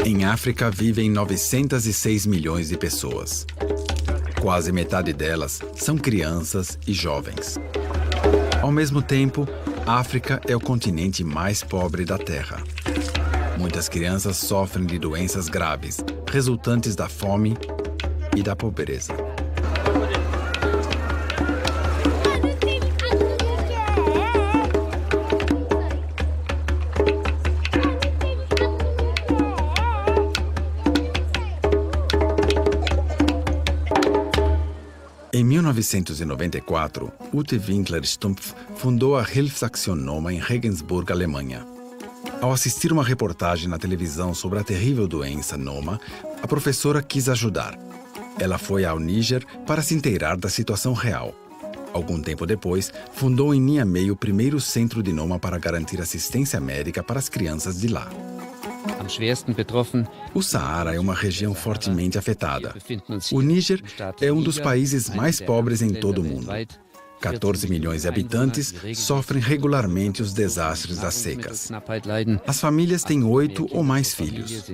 Em África vivem 906 milhões de pessoas. Quase metade delas são crianças e jovens. Ao mesmo tempo, a África é o continente mais pobre da Terra. Muitas crianças sofrem de doenças graves, resultantes da fome e da pobreza. Em 1994, Ute Winkler-Stumpf fundou a Hilfsaktion Noma em Regensburg, Alemanha. Ao assistir uma reportagem na televisão sobre a terrível doença Noma, a professora quis ajudar. Ela foi ao Níger para se inteirar da situação real. Algum tempo depois, fundou em Niamey o primeiro centro de Noma para garantir assistência médica para as crianças de lá. O Saara é uma região fortemente afetada. O Níger é um dos países mais pobres em todo o mundo. 14 milhões de habitantes sofrem regularmente os desastres das secas. As famílias têm 8 ou mais filhos.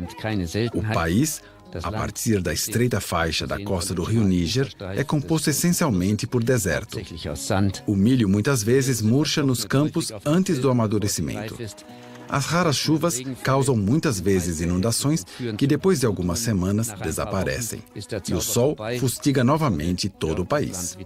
O país, a partir da estreita faixa da costa do rio Níger, é composto essencialmente por deserto. O milho muitas vezes murcha nos campos antes do amadurecimento. As raras chuvas causam muitas vezes inundações que depois de algumas semanas desaparecem. E o sol fustiga novamente todo o país.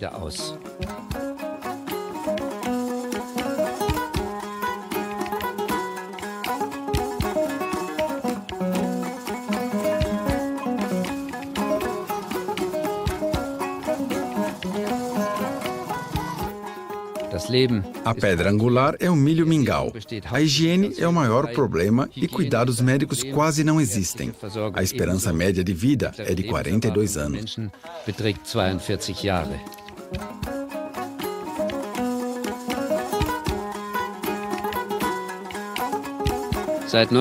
A pedra angular é o milho mingau. A higiene é o maior problema e cuidados médicos quase não existem. A esperança média de vida é de 42 anos.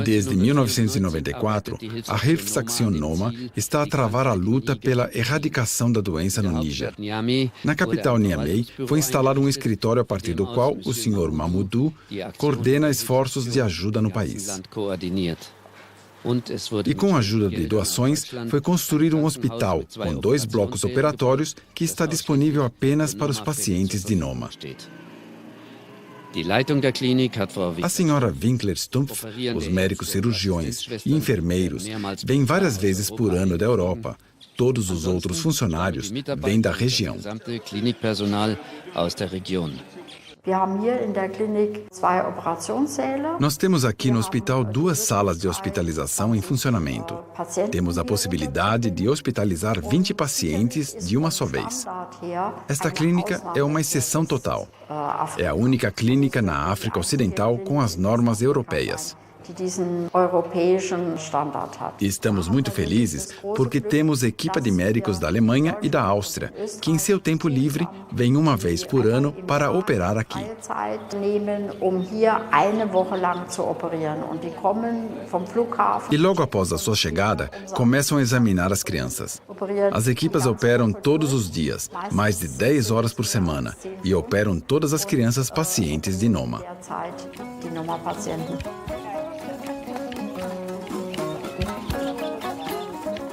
Desde 1994, a Hilfsaktion Noma está a travar a luta pela erradicação da doença no Níger. Na capital Niamey, foi instalado um escritório a partir do qual o Sr. Mamoudou coordena esforços de ajuda no país. E com a ajuda de doações, foi construído um hospital com 2 blocos operatórios que está disponível apenas para os pacientes de Noma. A senhora Winkler-Stumpf, os médicos cirurgiões e enfermeiros vêm várias vezes por ano da Europa. Todos os outros funcionários vêm da região. Nós temos aqui no hospital 2 salas de hospitalização em funcionamento. Temos a possibilidade de hospitalizar 20 pacientes de uma só vez. Esta clínica é uma exceção total. É a única clínica na África Ocidental com as normas europeias. E estamos muito felizes porque temos equipe de médicos da Alemanha e da Áustria, que em seu tempo livre vêm uma vez por ano para operar aqui. E logo após a sua chegada, começam a examinar as crianças. As equipes operam todos os dias, mais de 10 horas por semana, e operam todas as crianças pacientes de Noma.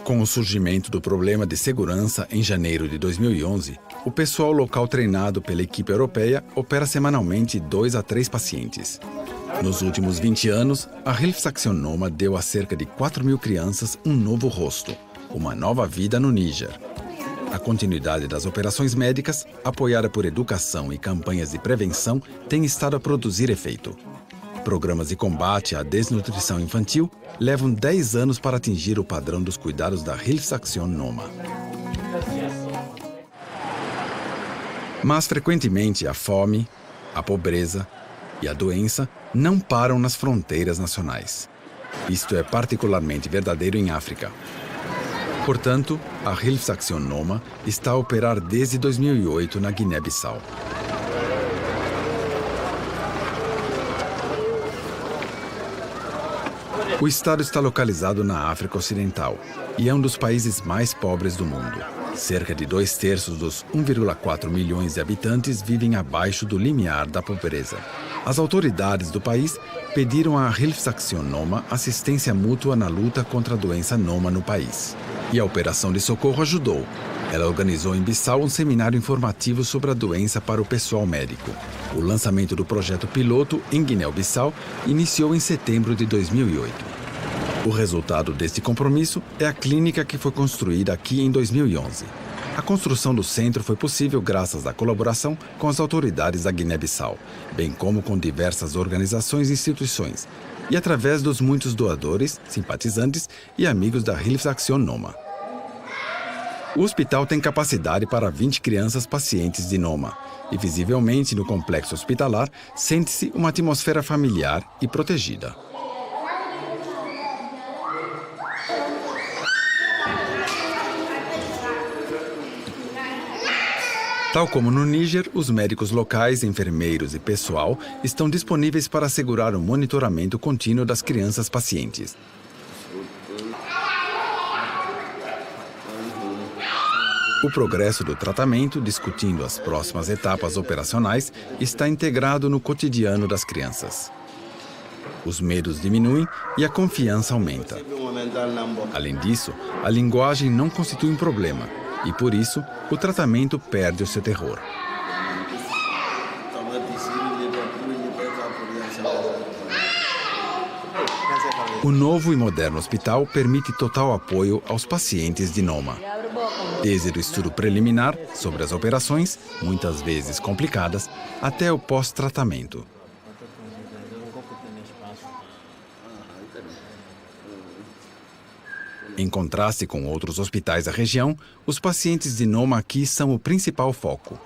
Com o surgimento do problema de segurança em janeiro de 2011, o pessoal local treinado pela equipe europeia opera semanalmente 2 a 3 pacientes. Nos últimos 20 anos, a Hilfsaktion Noma deu a cerca de 4.000 crianças um novo rosto, uma nova vida no Níger. A continuidade das operações médicas, apoiada por educação e campanhas de prevenção, tem estado a produzir efeito. Programas de combate à desnutrição infantil levam 10 anos para atingir o padrão dos cuidados da Hilfsaktion Noma. Mas, frequentemente, a fome, a pobreza e a doença não param nas fronteiras nacionais. Isto é particularmente verdadeiro em África. Portanto, a Hilfsaktion Noma está a operar desde 2008 na Guiné-Bissau. O estado está localizado na África Ocidental e é um dos países mais pobres do mundo. Cerca de 2/3 dos 1,4 milhões de habitantes vivem abaixo do limiar da pobreza. As autoridades do país pediram à Hilfsaktion Noma assistência mútua na luta contra a doença Noma no país. E a operação de socorro ajudou. Ela organizou em Bissau um seminário informativo sobre a doença para o pessoal médico. O lançamento do projeto piloto em Guiné-Bissau iniciou em setembro de 2008. O resultado deste compromisso é a clínica que foi construída aqui em 2011. A construção do centro foi possível graças à colaboração com as autoridades da Guiné-Bissau, bem como com diversas organizações e instituições, e através dos muitos doadores, simpatizantes e amigos da Hilfsaktion Noma. O hospital tem capacidade para 20 crianças pacientes de Noma, e visivelmente no complexo hospitalar sente-se uma atmosfera familiar e protegida. Tal como no Níger, os médicos locais, enfermeiros e pessoal estão disponíveis para assegurar o monitoramento contínuo das crianças pacientes. O progresso do tratamento, discutindo as próximas etapas operacionais, está integrado no cotidiano das crianças. Os medos diminuem e a confiança aumenta. Além disso, a linguagem não constitui um problema e, por isso, o tratamento perde o seu terror. O novo e moderno hospital permite total apoio aos pacientes de Noma. Desde o estudo preliminar sobre as operações, muitas vezes complicadas, até o pós-tratamento. Em contraste com outros hospitais da região, os pacientes de Noma aqui são o principal foco.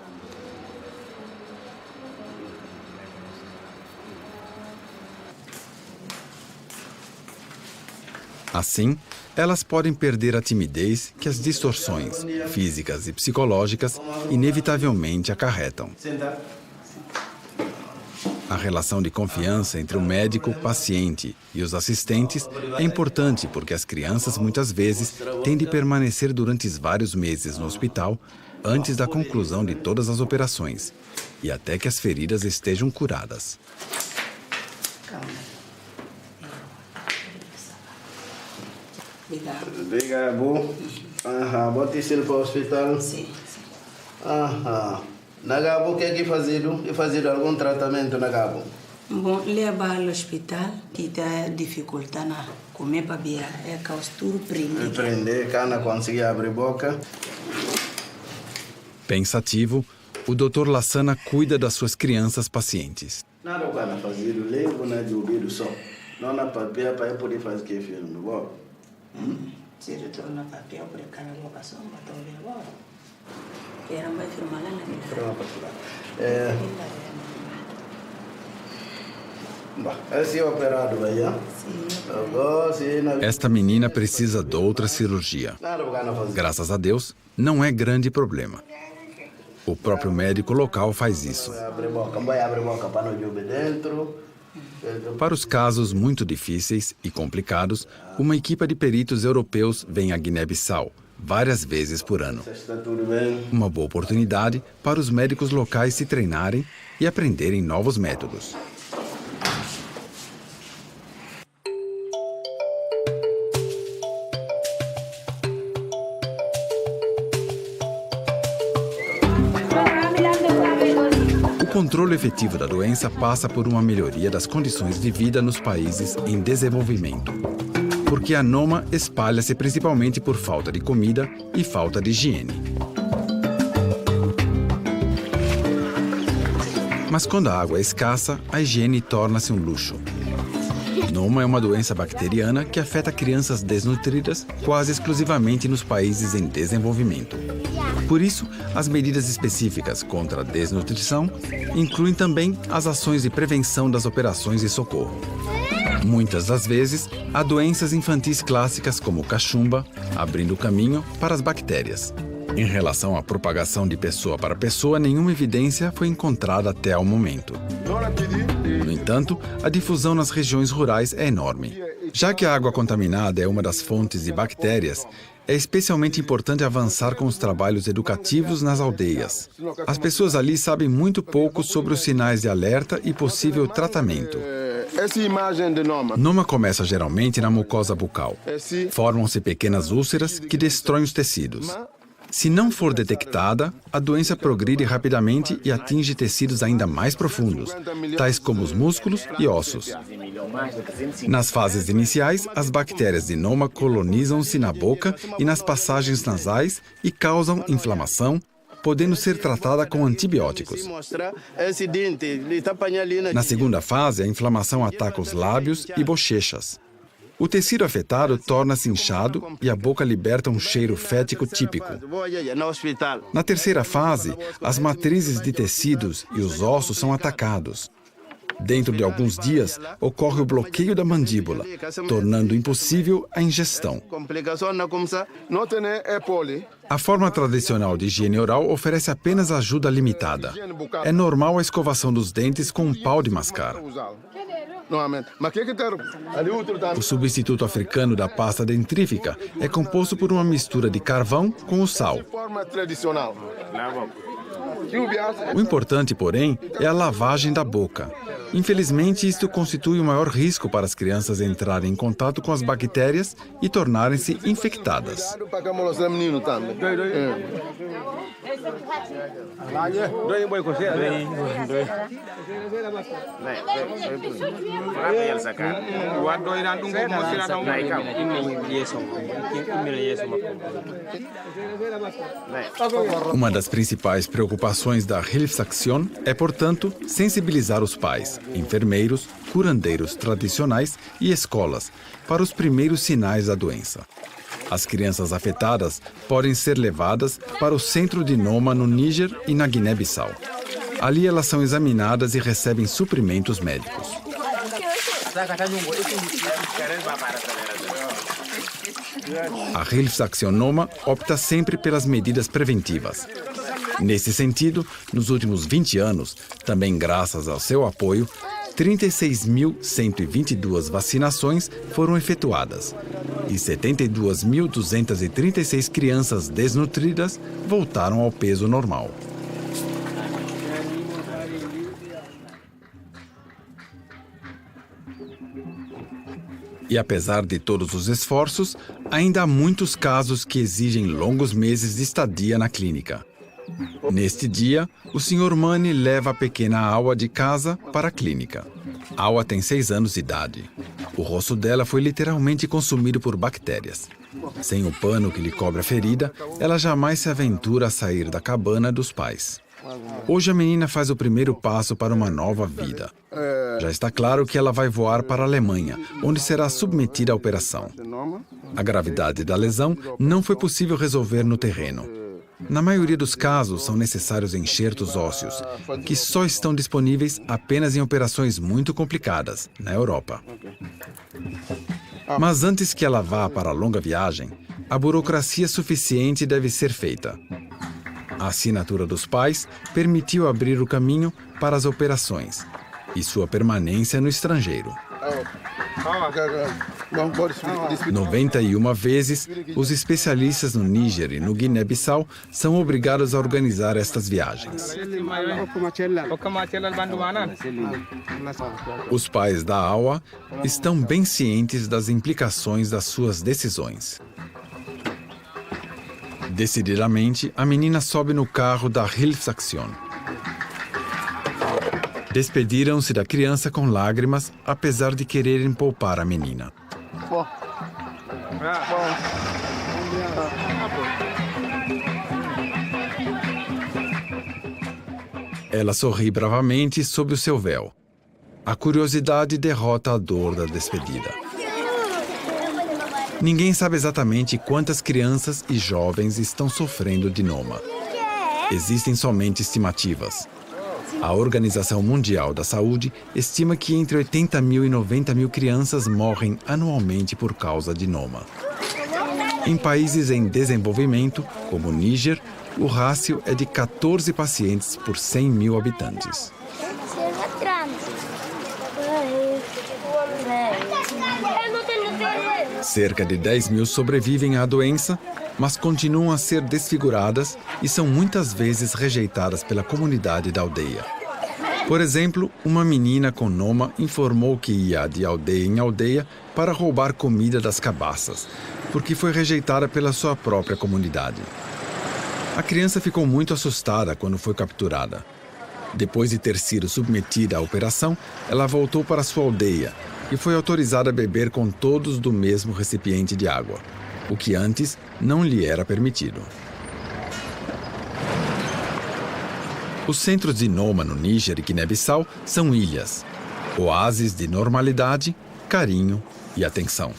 Assim, elas podem perder a timidez que as distorções físicas e psicológicas inevitavelmente acarretam. A relação de confiança entre o médico, paciente e os assistentes é importante porque as crianças muitas vezes têm de permanecer durante vários meses no hospital antes da conclusão de todas as operações e até que as feridas estejam curadas. Liga, bom. Bota isso para o hospital. Sim. Na Gabo, o que é que fazido? E fazido algum tratamento na Gabo? Bom, levar ao hospital, que está dificultando comer para beber, é caustura prender. Prender, cana conseguir abrir boca. Pensativo, o Dr. Lassana cuida das suas crianças pacientes. Nada o cana fazido, levo na de ouvido só. Não na papel para poder fazer que filme, bom? Se retorna na papel, para cada locação, para ouvir agora. Era vai filmar lá na vida. Esta menina precisa de outra cirurgia. Graças a Deus, não é grande problema. O próprio médico local faz isso. Para os casos muito difíceis e complicados, uma equipe de peritos europeus vem a Guiné-Bissau várias vezes por ano. Uma boa oportunidade para os médicos locais se treinarem e aprenderem novos métodos. O controle efetivo da doença passa por uma melhoria das condições de vida nos países em desenvolvimento. Porque a Noma espalha-se principalmente por falta de comida e falta de higiene. Mas quando a água é escassa, a higiene torna-se um luxo. Noma é uma doença bacteriana que afeta crianças desnutridas quase exclusivamente nos países em desenvolvimento. Por isso, as medidas específicas contra a desnutrição incluem também as ações de prevenção das operações de socorro. Muitas das vezes, há doenças infantis clássicas como cachumba, abrindo caminho para as bactérias. Em relação à propagação de pessoa para pessoa, nenhuma evidência foi encontrada até ao momento. No entanto, a difusão nas regiões rurais é enorme. Já que a água contaminada é uma das fontes de bactérias, é especialmente importante avançar com os trabalhos educativos nas aldeias. As pessoas ali sabem muito pouco sobre os sinais de alerta e possível tratamento. Noma começa geralmente na mucosa bucal. Formam-se pequenas úlceras que destroem os tecidos. Se não for detectada, a doença progride rapidamente e atinge tecidos ainda mais profundos, tais como os músculos e ossos. Nas fases iniciais, as bactérias de Noma colonizam-se na boca e nas passagens nasais e causam inflamação, podendo ser tratada com antibióticos. Na segunda fase, a inflamação ataca os lábios e bochechas. O tecido afetado torna-se inchado e a boca liberta um cheiro fético típico. Na terceira fase, as matrizes de tecidos e os ossos são atacados. Dentro de alguns dias, ocorre o bloqueio da mandíbula, tornando impossível a ingestão. A forma tradicional de higiene oral oferece apenas ajuda limitada. É normal a escovação dos dentes com um pau de mascar. O substituto africano da pasta dentrífica é composto por uma mistura de carvão com o sal. O importante, porém, é a lavagem da boca. Infelizmente, isto constitui o maior risco para as crianças entrarem em contato com as bactérias e tornarem-se infectadas. Uma das principais preocupações da Hilfsaktion é, portanto, sensibilizar os pais, enfermeiros, curandeiros tradicionais e escolas para os primeiros sinais da doença. As crianças afetadas podem ser levadas para o centro de Noma no Níger e na Guiné-Bissau. Ali elas são examinadas e recebem suprimentos médicos. A Hilfsaktion Noma opta sempre pelas medidas preventivas. Nesse sentido, nos últimos 20 anos, também graças ao seu apoio, 36.122 vacinações foram efetuadas e 72.236 crianças desnutridas voltaram ao peso normal. E apesar de todos os esforços, ainda há muitos casos que exigem longos meses de estadia na clínica. Neste dia, o Sr. Mani leva a pequena Awa de casa para a clínica. Awa tem 6 anos de idade. O rosto dela foi literalmente consumido por bactérias. Sem o pano que lhe cobre a ferida, ela jamais se aventura a sair da cabana dos pais. Hoje a menina faz o primeiro passo para uma nova vida. Já está claro que ela vai voar para a Alemanha, onde será submetida à operação. A gravidade da lesão não foi possível resolver no terreno. Na maioria dos casos, são necessários enxertos ósseos, que só estão disponíveis apenas em operações muito complicadas, na Europa. Mas antes que ela vá para a longa viagem, a burocracia suficiente deve ser feita. A assinatura dos pais permitiu abrir o caminho para as operações e sua permanência no estrangeiro. 91 vezes, os especialistas no Níger e no Guiné-Bissau são obrigados a organizar estas viagens. Os pais da Awa estão bem cientes das implicações das suas decisões. Decididamente, a menina sobe no carro da Hilfsaktion. Despediram-se da criança com lágrimas, apesar de quererem poupar a menina. Ela sorri bravamente sob o seu véu. A curiosidade derrota a dor da despedida. Ninguém sabe exatamente quantas crianças e jovens estão sofrendo de Noma. Existem somente estimativas. A Organização Mundial da Saúde estima que entre 80 mil e 90 mil crianças morrem anualmente por causa de Noma. Em países em desenvolvimento, como o Níger, o rácio é de 14 pacientes por 100 mil habitantes. Eu não tenho Cerca de 10 mil sobrevivem à doença, mas continuam a ser desfiguradas e são muitas vezes rejeitadas pela comunidade da aldeia. Por exemplo, uma menina com Noma informou que ia de aldeia em aldeia para roubar comida das cabaças, porque foi rejeitada pela sua própria comunidade. A criança ficou muito assustada quando foi capturada. Depois de ter sido submetida à operação, ela voltou para sua aldeia e foi autorizada a beber com todos do mesmo recipiente de água, o que antes não lhe era permitido. Os centros de Noma no Níger e Guiné-Bissau são ilhas, oásis de normalidade, carinho e atenção.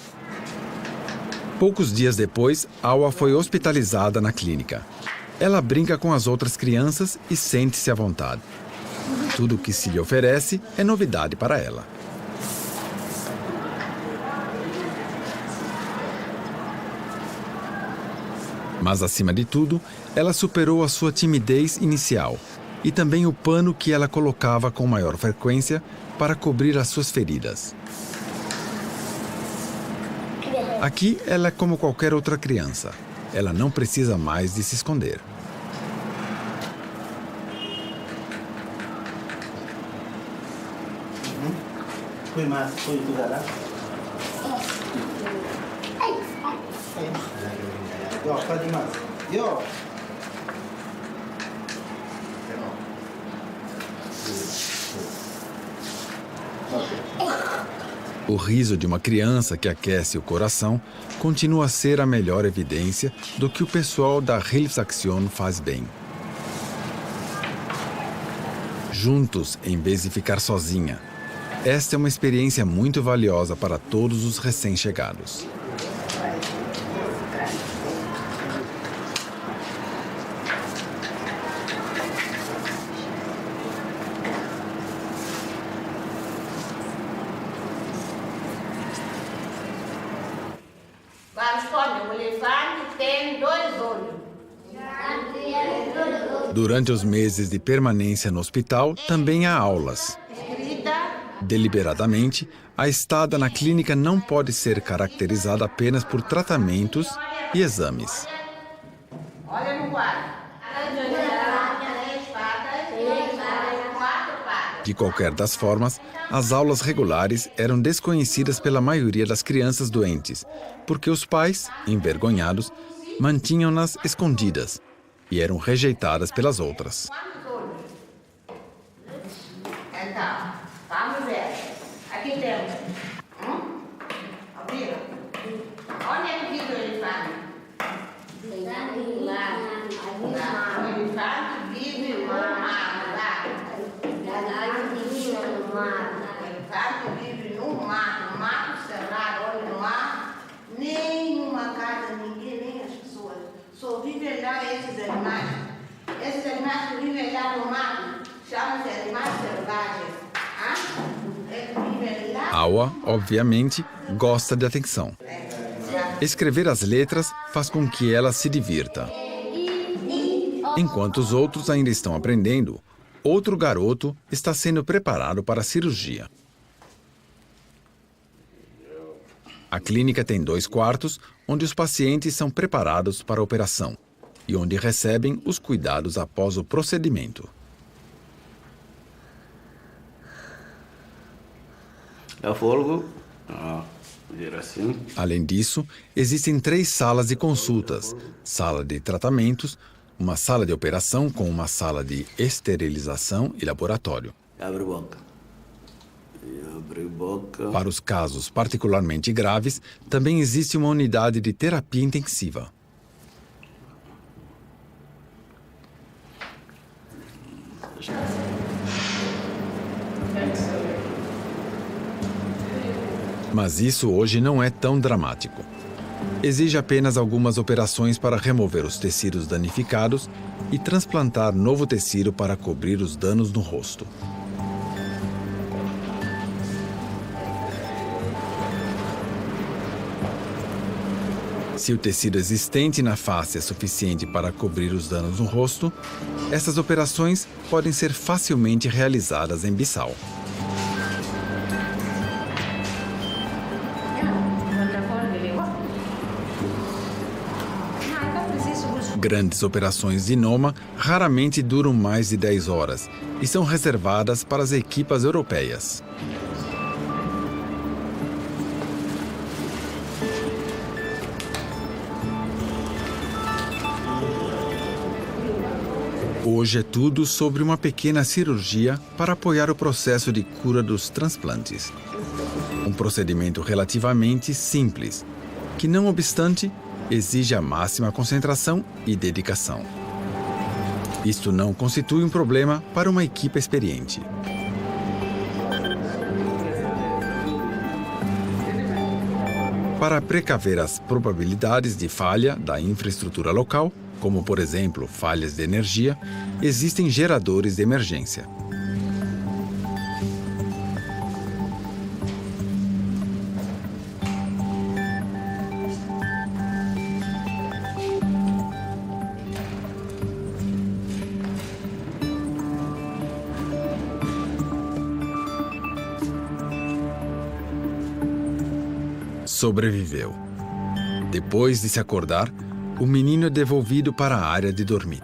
Poucos dias depois, Awa foi hospitalizada na clínica. Ela brinca com as outras crianças e sente-se à vontade. Tudo o que se lhe oferece é novidade para ela. Mas, acima de tudo, ela superou a sua timidez inicial e também o pano que ela colocava com maior frequência para cobrir as suas feridas. Aqui, ela é como qualquer outra criança. Ela não precisa mais de se esconder. O riso de uma criança que aquece o coração continua a ser a melhor evidência do que o pessoal da Hilfsaktion faz bem. Juntos, em vez de ficar sozinha. Esta é uma experiência muito valiosa para todos os recém-chegados. O elefante tem 2 olhos. Durante os meses de permanência no hospital, também há aulas. Deliberadamente, a estada na clínica não pode ser caracterizada apenas por tratamentos e exames. Olha no quadro. De qualquer das formas, as aulas regulares eram desconhecidas pela maioria das crianças doentes, porque os pais, envergonhados, mantinham-nas escondidas e eram rejeitadas pelas outras. Então, vamos ver. Aqui temos. Abriram? Onde é que vive o elefante? O elefante vive no mar, lá. O elefante vive no mato cerrado, olha no mar. Nenhuma casa, ninguém, nem as pessoas. Só vivem lá esses animais. Esses animais que vivem lá no mato chamam-se animais selvagens. Awa, obviamente, gosta de atenção. Escrever as letras faz com que ela se divirta. Enquanto os outros ainda estão aprendendo, outro garoto está sendo preparado para a cirurgia. A clínica tem 2 quartos, onde os pacientes são preparados para a operação e onde recebem os cuidados após o procedimento. Além disso, existem 3 salas de consultas, sala de tratamentos, uma sala de operação com uma sala de esterilização e laboratório. Para os casos particularmente graves, também existe uma unidade de terapia intensiva. Mas isso hoje não é tão dramático. Exige apenas algumas operações para remover os tecidos danificados e transplantar novo tecido para cobrir os danos no rosto. Se o tecido existente na face é suficiente para cobrir os danos no rosto, essas operações podem ser facilmente realizadas em Bissau. Grandes operações de Noma raramente duram mais de 10 horas e são reservadas para as equipas europeias. Hoje é tudo sobre uma pequena cirurgia para apoiar o processo de cura dos transplantes. Um procedimento relativamente simples, que, não obstante, exige a máxima concentração e dedicação. Isto não constitui um problema para uma equipe experiente. Para precaver as probabilidades de falha da infraestrutura local, como, por exemplo, falhas de energia, existem geradores de emergência. Sobreviveu. Depois de se acordar, o menino é devolvido para a área de dormir.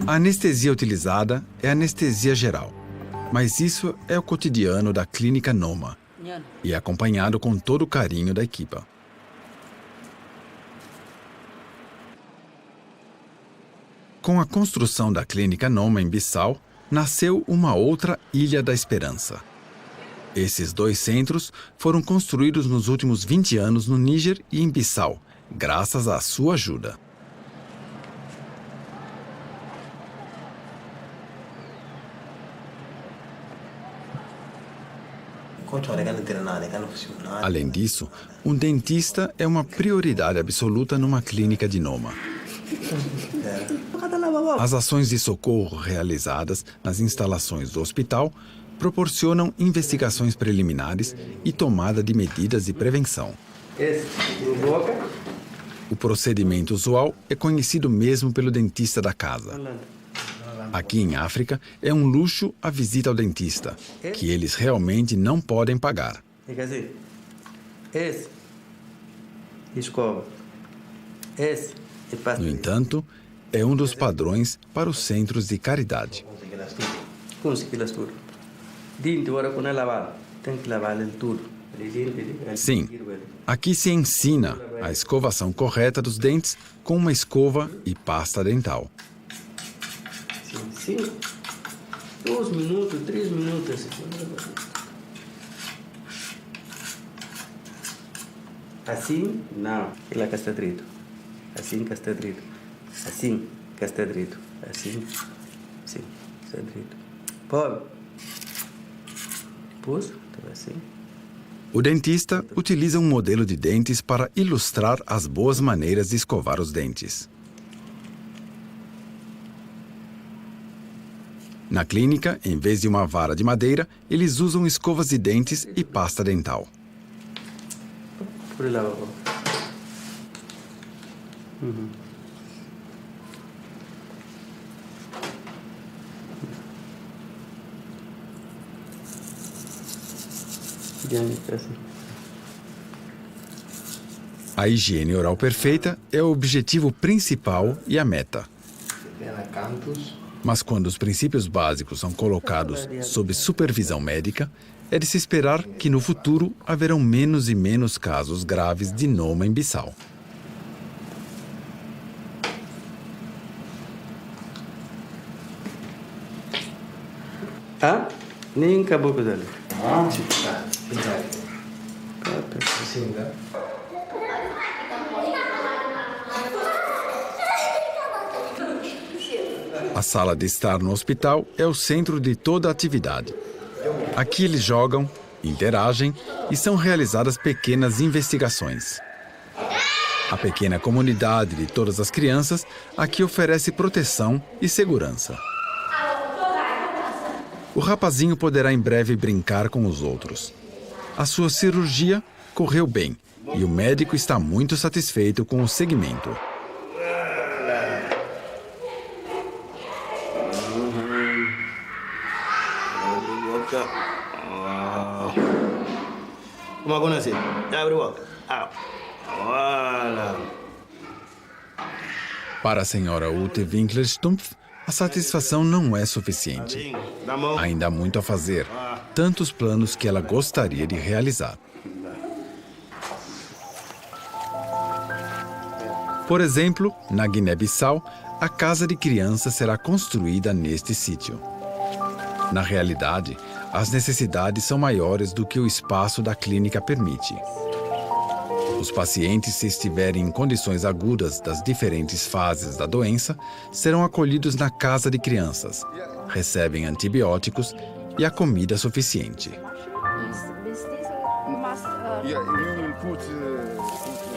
A anestesia utilizada é anestesia geral, mas isso é o cotidiano da clínica Noma e é acompanhado com todo o carinho da equipa. Com a construção da clínica Noma em Bissau, nasceu uma outra Ilha da Esperança. Esses 2 centros foram construídos nos últimos 20 anos no Níger e em Bissau, graças à sua ajuda. Além disso, um dentista é uma prioridade absoluta numa clínica de Noma. As ações de socorro realizadas nas instalações do hospital proporcionam investigações preliminares e tomada de medidas de prevenção. O procedimento usual é conhecido mesmo pelo dentista da casa. Aqui em África, é um luxo a visita ao dentista, que eles realmente não podem pagar. No entanto, é um dos padrões para os centros de caridade. Sim, aqui se ensina a escovação correta dos dentes com uma escova e pasta dental. 2 minutos, 3 minutos. Assim, não. Ela que está direito. Assim que está direito. Assim que está direito. Assim, sim, está direito. Pode. Depois, assim. O dentista utiliza um modelo de dentes para ilustrar as boas maneiras de escovar os dentes. Na clínica, em vez de uma vara de madeira, eles usam escovas de dentes e pasta dental. A higiene oral perfeita é o objetivo principal e a meta. Mas quando os princípios básicos são colocados sob supervisão médica, é de se esperar que no futuro haverão menos e menos casos graves de Noma em Bissau. Ah, nem acabou com ele. A sala de estar no hospital é o centro de toda a atividade. Aqui eles jogam, interagem e são realizadas pequenas investigações. A pequena comunidade de todas as crianças aqui oferece proteção e segurança. O rapazinho poderá em breve brincar com os outros. A sua cirurgia correu bem e o médico está muito satisfeito com o segmento. Como acontece? Abre a boca. Olha. Para a senhora Ute Winkler-Stumpf, a satisfação não é suficiente. Ainda há muito a fazer, tantos planos que ela gostaria de realizar. Por exemplo, na Guiné-Bissau, a casa de criança será construída neste sítio. Na realidade, as necessidades são maiores do que o espaço da clínica permite. Os pacientes, se estiverem em condições agudas das diferentes fases da doença, serão acolhidos na casa de crianças, recebem antibióticos e a comida suficiente.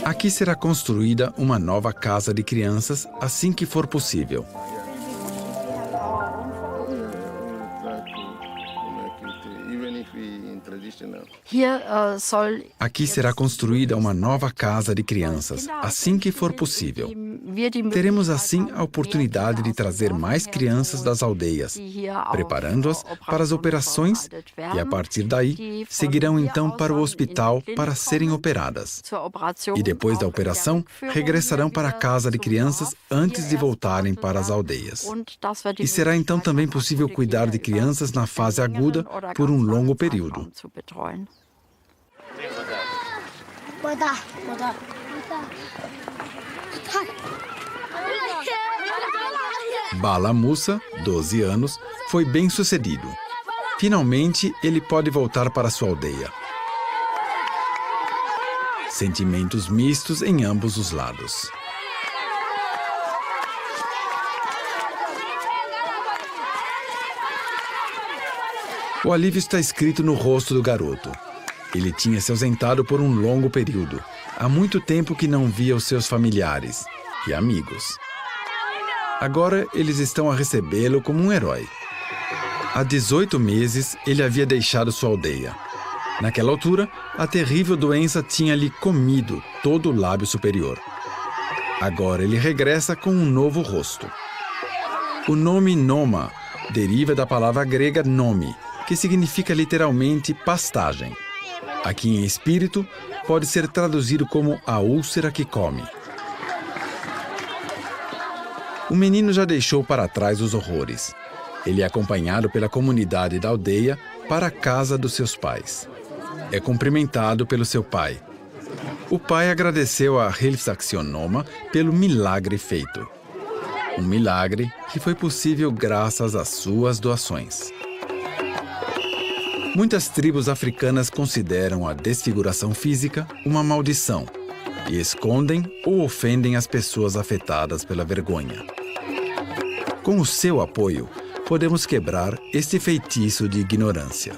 Aqui será construída uma nova casa de crianças assim que for possível. Aqui será construída uma nova casa de crianças, assim que for possível. Teremos assim a oportunidade de trazer mais crianças das aldeias, preparando-as para as operações e, a partir daí, seguirão então para o hospital para serem operadas. E depois da operação, regressarão para a casa de crianças antes de voltarem para as aldeias. E será então também possível cuidar de crianças na fase aguda por um longo período. Bala Musa, 12 anos, foi bem sucedido. Finalmente, ele pode voltar para sua aldeia. Sentimentos mistos em ambos os lados. O alívio está escrito no rosto do garoto. Ele tinha se ausentado por um longo período. Há muito tempo que não via os seus familiares e amigos. Agora eles estão a recebê-lo como um herói. Há 18 meses ele havia deixado sua aldeia. Naquela altura, a terrível doença tinha-lhe comido todo o lábio superior. Agora ele regressa com um novo rosto. O nome Noma deriva da palavra grega nome, que significa literalmente pastagem. Aqui em espírito, pode ser traduzido como a úlcera que come. O menino já deixou para trás os horrores. Ele é acompanhado pela comunidade da aldeia para a casa dos seus pais. É cumprimentado pelo seu pai. O pai agradeceu a Hilfsaktion Noma pelo milagre feito. Um milagre que foi possível graças às suas doações. Muitas tribos africanas consideram a desfiguração física uma maldição e escondem ou ofendem as pessoas afetadas pela vergonha. Com o seu apoio, podemos quebrar este feitiço de ignorância.